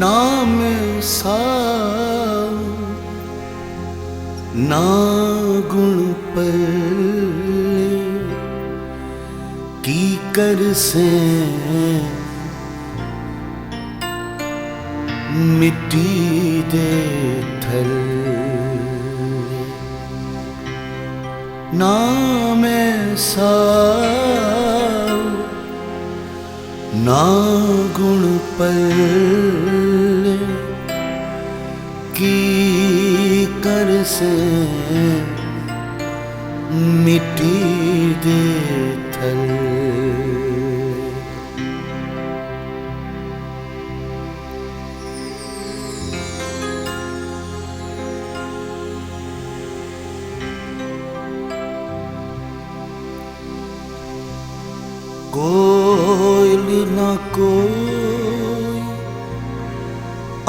नाम साऊ ना गुण पल्ले की कर से मिट्टी दे थल्ले नाम साऊ ना गुण पल्ले की कर से मिट्टी दे थल्ले कोई ना कोई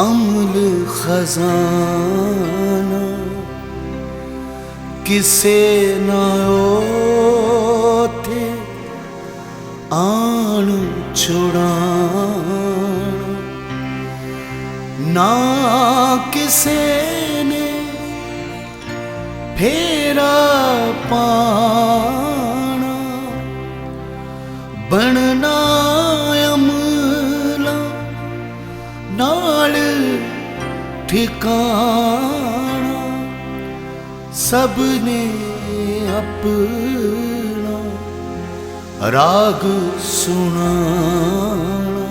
अमल खजाना किसे ना ओथे आन छुड़ाना ना किसे ने फेरा पाना बनना अमला नाल ठिकाना सबने अपना राग सुनाना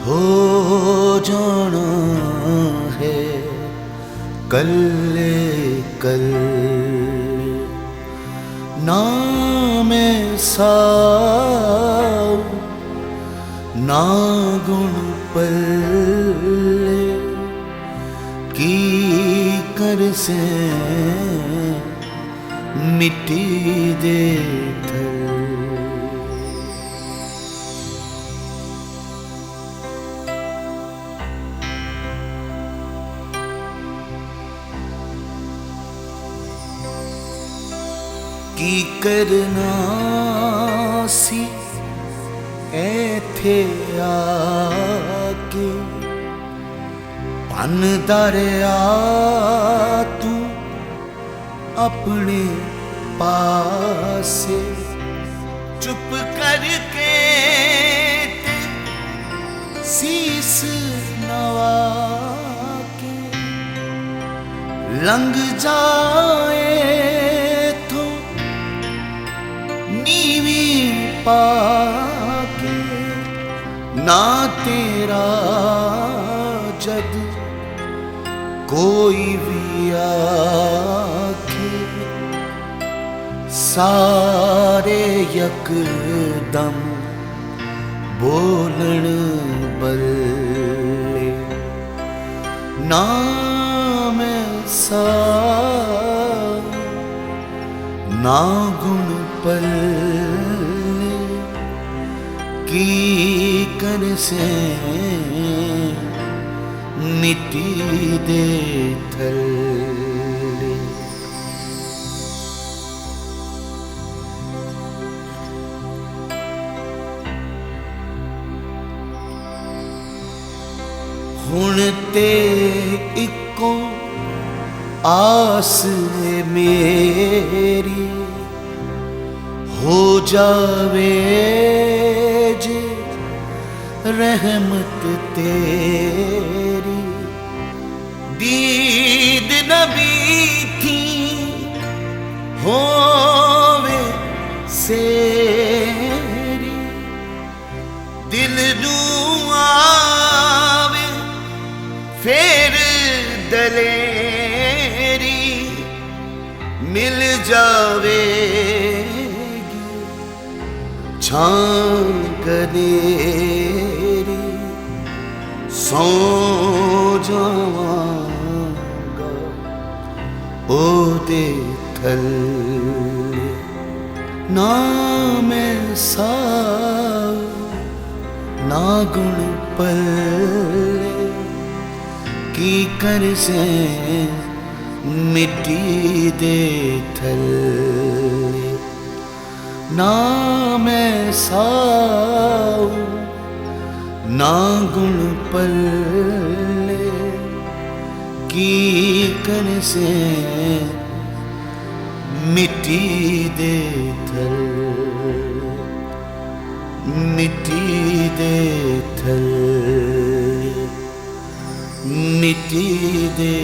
हो जाना है कल्ले कल्ले नाम साऊ ना गुण पल्ले की कर से मिट्टी दे थल्ले की करना सी ऐथे आके पन दरिया तू अपने पासे चुप करके ते शीस नवा के लंघ जाए तो नीवी पाके ना तेरा जद कोई भी आके सारे यकदम बोलन बल्ले नाम साऊ ना गुण पल्ले की कर से मिट्टी दे थल्ले हुण ते इको आस मेरी हो जावे जे रहमत तेरी दीद नबी थी होवे सेरी दिल नू आवे फेर दलेरी मिल जावेगी छां कनेरी सो जावांगा ओ दे थल्ले नाम साऊ ना गुण पल्ले की कर से मिट्टी दे थल्ले नाम साऊ ना गुण पल्ले की कर से मिट्टी दे थल, मिट्टी दे थल, मिट्टी दे